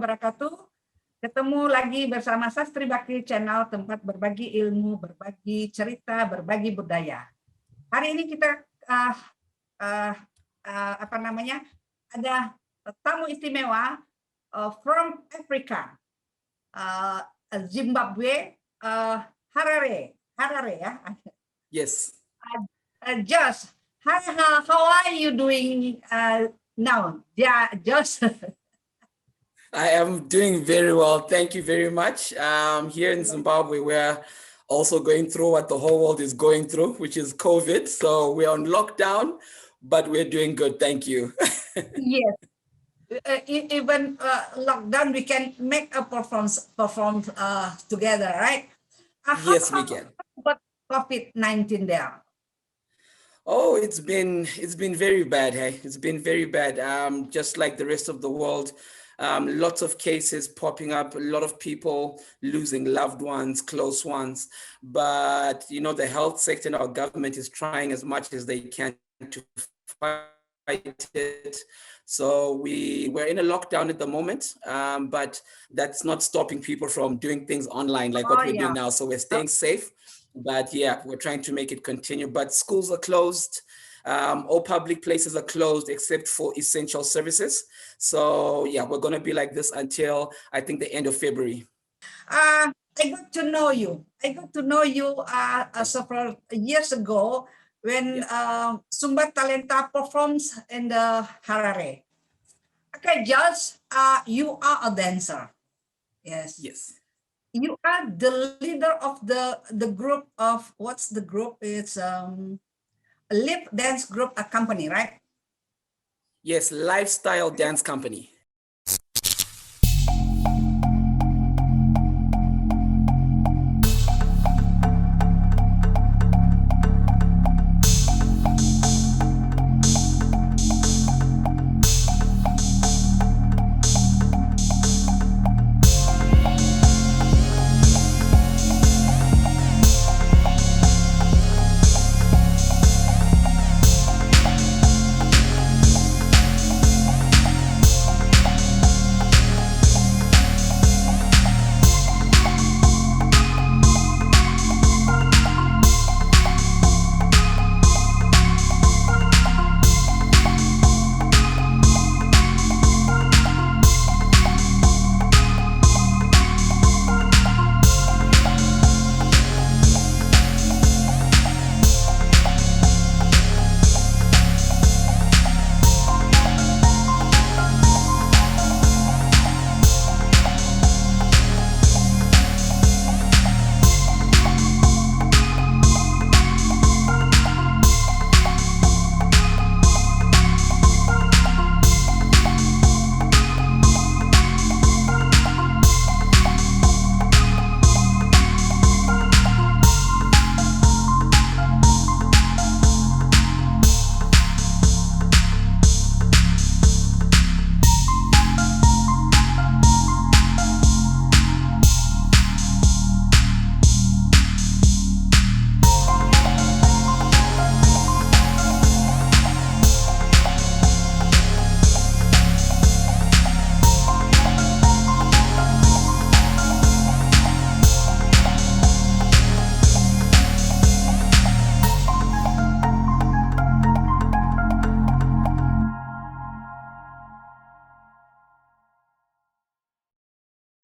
wabarakatuh. Ketemu lagi bersama Sastri Bakti Channel, tempat berbagi ilmu, berbagi cerita, berbagi budaya. Hari ini kita ada tamu istimewa from Africa, Zimbabwe, Harare ya. Yes. Josh, how are you doing now? Yeah, Josh. I am doing very well. Thank you very much. Here in Zimbabwe, we're also going through what the whole world is going through, which is COVID. So we're on lockdown, but we're doing good. Thank you. Yes. Even lockdown, we can make a performance together, right? Yes, we can. But COVID-19 there. Oh, it's been very bad. Hey, it's been very bad. Just like the rest of the world. Lots of cases popping up, a lot of people losing loved ones, close ones. But, you know, the health sector and our government is trying as much as they can to fight it. So we're in a lockdown at the moment, but that's not stopping people from doing things online like what we're doing now. So we're staying safe. But yeah, we're trying to make it continue. But schools are closed. All public places are closed except for essential services. So yeah, we're going to be like this until I think the end of February. I got to know you. Several years ago when Sumba Talenta performs in the Harare. Okay, Josh, you are a dancer. Yes. Yes. You are the leader of the group of, what's the group? It's Lyf Dance group, a company, right? Yes, lifestyle dance company.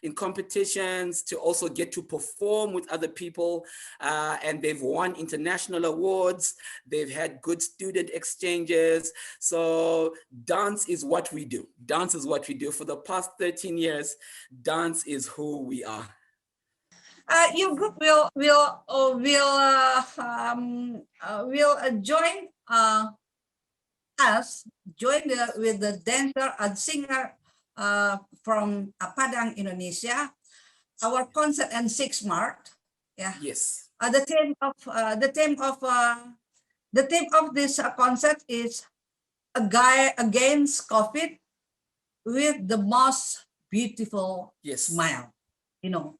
In competitions, to also get to perform with other people, and they've won international awards. They've had good student exchanges. So dance is what we do. Dance is what we do. For the past 13 years, dance is who we are. Your group will join with the dancer and singer from Padang, Indonesia. Our concert on 6 Maret. Yeah. Yes. The theme of this concert is a guy against COVID with the most beautiful smile. You know,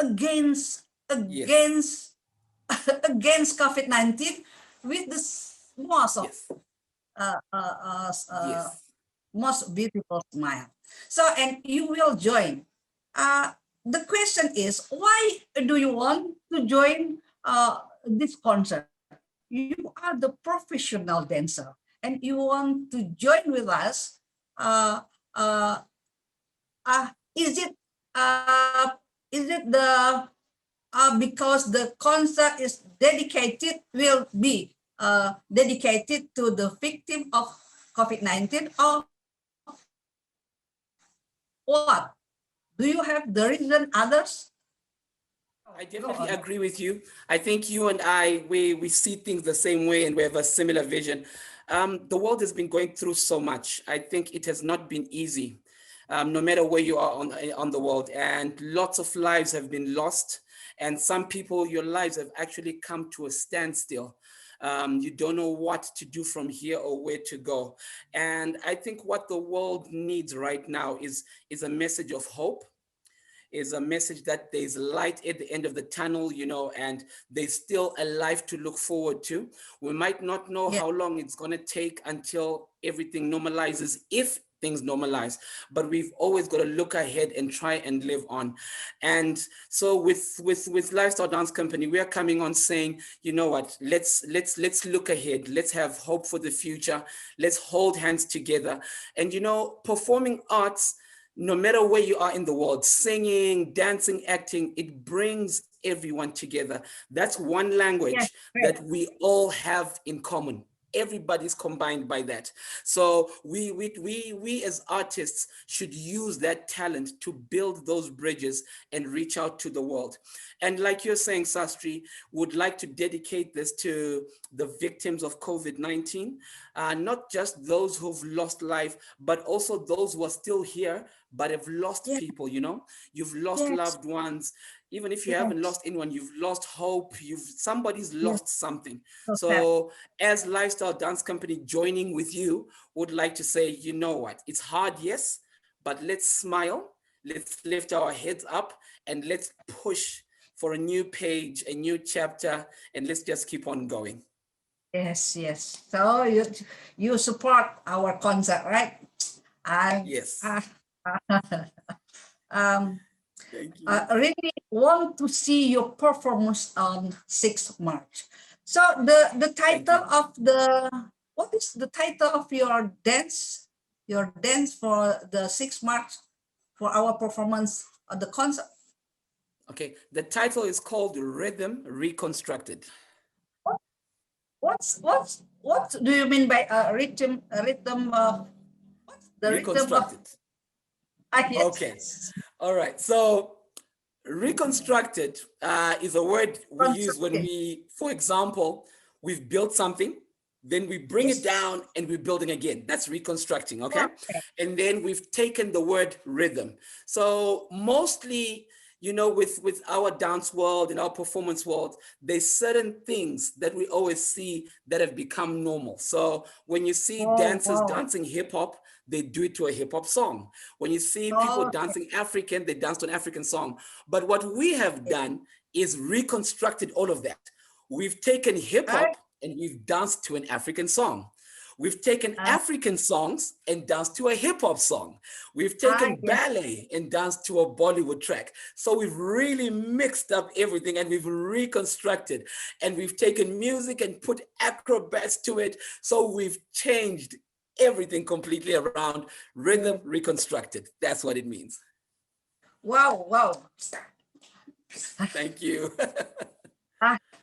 against COVID-19 with the most of most beautiful smile. So, and you will join. The question is, why do you want to join this concert? You are the professional dancer, and you want to join with us. Uh, uh, is it the because the concert is dedicated will be dedicated to the victim of COVID-19, or what? Do you have the reason others? I definitely agree with you. I think you and I, we see things the same way and we have a similar vision. The world has been going through so much. I think it has not been easy, no matter where you are on the world. And lots of lives have been lost. And some people, your lives have actually come to a standstill. You don't know what to do from here or where to go. And I think what the world needs right now is a message of hope, is a message that there's light at the end of the tunnel, and there's still a life to look forward to. We might not know how long it's going to take until everything normalizes, if things normalize, but we've always got to look ahead and try and live on. And so with Lifestyle Dance Company, we are coming on saying, you know what, let's look ahead. Let's have hope for the future. Let's hold hands together. And performing arts, no matter where you are in the world, singing, dancing, acting, it brings everyone together. That's one language that we all have in common. Everybody's combined by that. So we as artists should use that talent to build those bridges and reach out to the world. And like you're saying, Sastri, would like to dedicate this to the victims of COVID-19, not just those who've lost life, but also those who are still here, but have lost people, you've lost loved ones. Even if you haven't lost anyone, you've lost hope, somebody's lost something. So as Lifestyle Dance Company joining with you, would like to say, you know what, it's hard, yes, but let's smile, let's lift our heads up, and let's push for a new page, a new chapter, and let's just keep on going. Yes. So you support our concert, right? Yes. Thank you. Really want to see your performance on 6th March. So the title of what is the title of your dance? Your dance for the 6th March for our performance of the concert? Okay, the title is called Rhythm Reconstructed. What do you mean by rhythm? The reconstructed. Rhythm of, yes. Okay, all right. So reconstructed is a word we use when we, for example, we've built something, then we bring it down and we're building again. That's reconstructing, okay? And then we've taken the word rhythm. So mostly, with our dance world and our performance world, there's certain things that we always see that have become normal. So when you see dancers dancing hip hop, they do it to a hip hop song. When you see people dancing African, they dance to an African song. But what we have done is reconstructed all of that. We've taken hip hop and we've danced to an African song. We've taken African songs and danced to a hip hop song. We've taken ballet and danced to a Bollywood track. So we've really mixed up everything and we've reconstructed, and we've taken music and put acrobats to it. So we've changed everything completely around. Rhythm reconstructed. That's what it means. Wow. Thank you.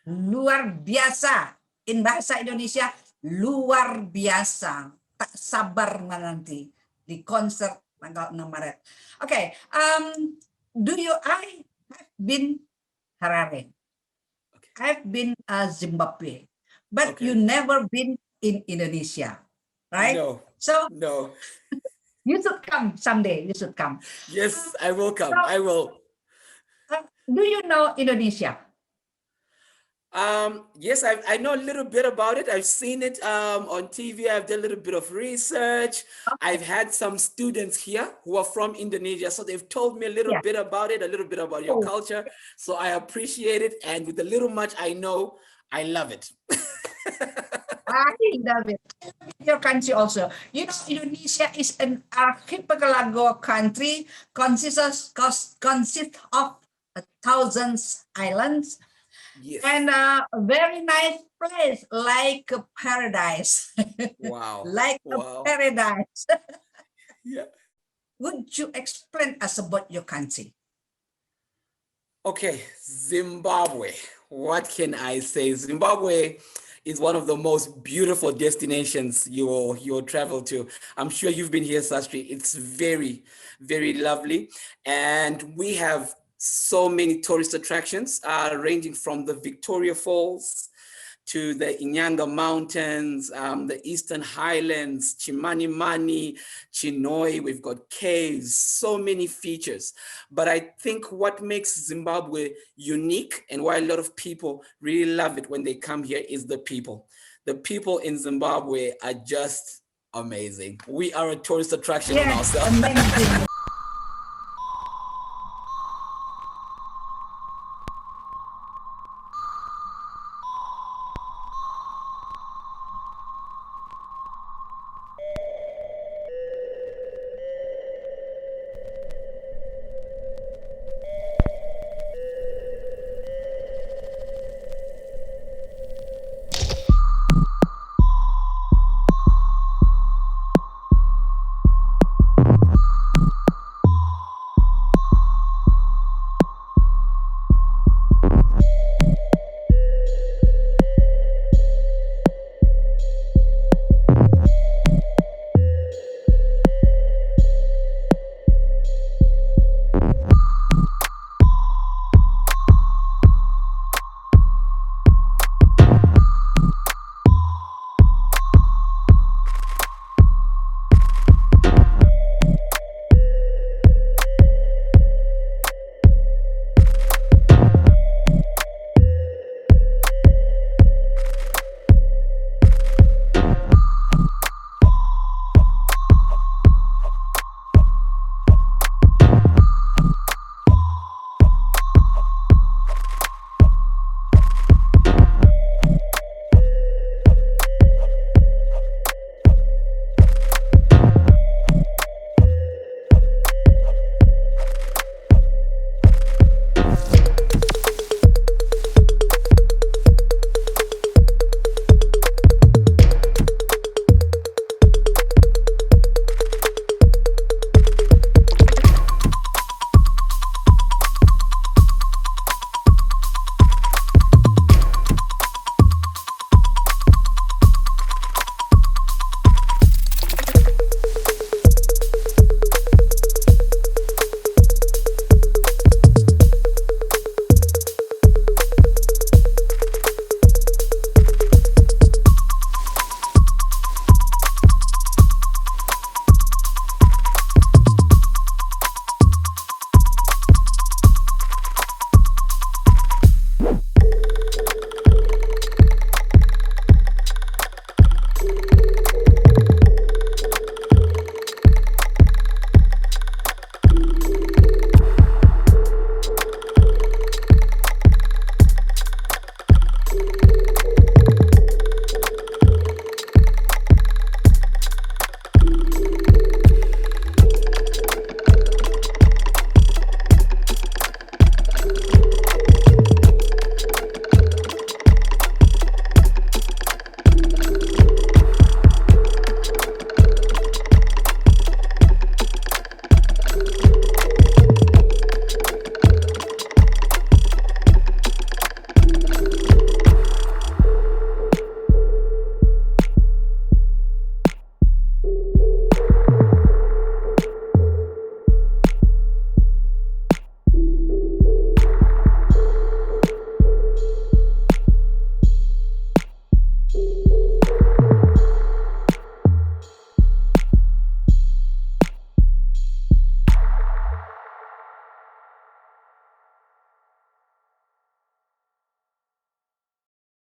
Luar biasa. In bahasa Indonesia, luar biasa. Tak sabar menanti di konser tanggal 6 Maret. Okay. I have been Harare. I've been Zimbabwe, but you never been in Indonesia, right? No. So no. You should come someday. You should come. Yes, I will come. I will. Do you know Indonesia? Yes, I know a little bit about it. I've seen it on TV. I've done a little bit of research. I've had some students here who are from Indonesia, so they've told me a little bit about it, a little bit about your culture. So I appreciate it, and with the little much I know, I love it. I love it. Your country also. You know, Indonesia is an archipelago country consists of thousands islands and Yes. a very nice place like a paradise. Wow. Like a Wow. paradise. Yeah. Would you explain us about your country? Okay, Zimbabwe. What can I say? Zimbabwe is one of the most beautiful destinations you'll travel to. I'm sure you've been here, Sastri. It's very, very lovely. And we have so many tourist attractions, ranging from the Victoria Falls to the Inyanga Mountains, the Eastern Highlands, Chimanimani, Chinoi. We've got caves, so many features. But I think what makes Zimbabwe unique and why a lot of people really love it when they come here is the people. The people in Zimbabwe are just amazing. We are a tourist attraction in Yes, ourselves. amazing.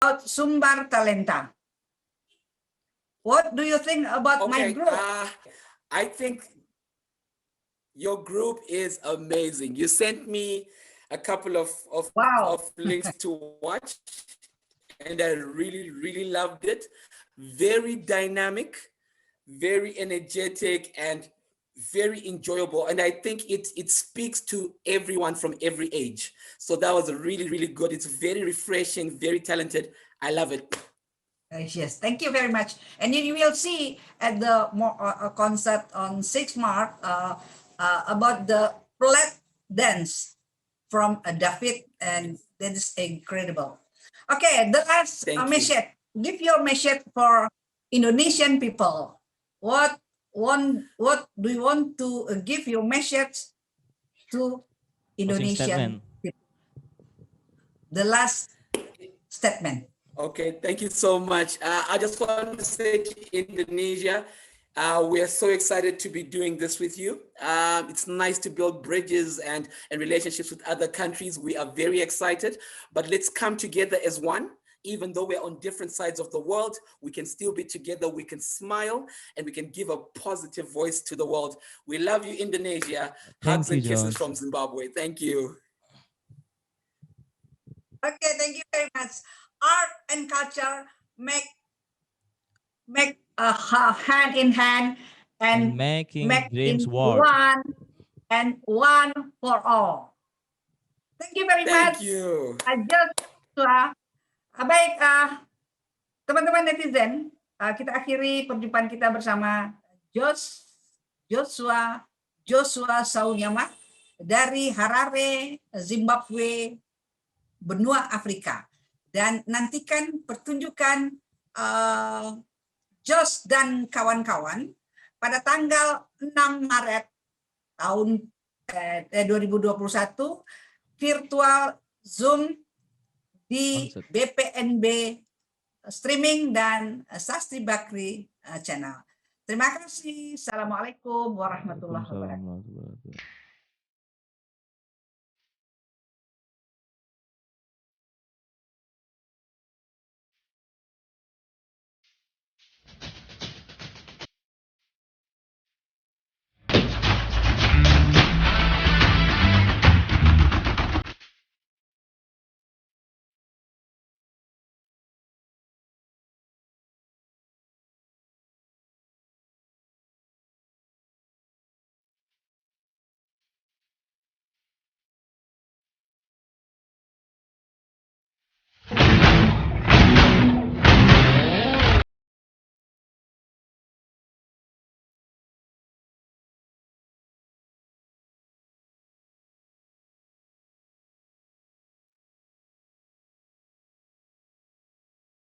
About Sumbar Talenta. What do you think about my Okay, group? I think your group is amazing. You sent me a couple Wow. of links to watch, and I really, really loved it. very dynamic, very energetic, and very enjoyable. And I think it speaks to everyone from every age. So that was really, really good. It's very refreshing, very talented. I love it. Yes, thank you very much. And you will see at the concert on 6 March about the Lyf Dance from David, and that is incredible. Okay, the last Thank you. message. Give your message for Indonesian people. What do you want to give your message to Indonesian people? The last statement. Okay, thank you so much. I just want to say to Indonesia, we are so excited to be doing this with you. It's nice to build bridges and relationships with other countries. We are very excited, but let's come together as one. Even though we're on different sides of the world, we can still be together. We can smile and we can give a positive voice to the world. We love you, Indonesia. Hugs and kisses from Zimbabwe. Thank you. Okay, thank you very much. Art and culture make hand in hand and making make dreams in work. one and one for all. Thank you very much. Thank you. Baik, teman-teman netizen, kita akhiri perjumpaan kita bersama Joshua Saunyama dari Harare, Zimbabwe, benua Afrika. Dan nantikan pertunjukan Josh dan kawan-kawan pada tanggal 6 Maret tahun 2021 virtual Zoom di BPNB streaming dan Sastri Bakri channel. Terima kasih. Assalamualaikum warahmatullahi wabarakatuh.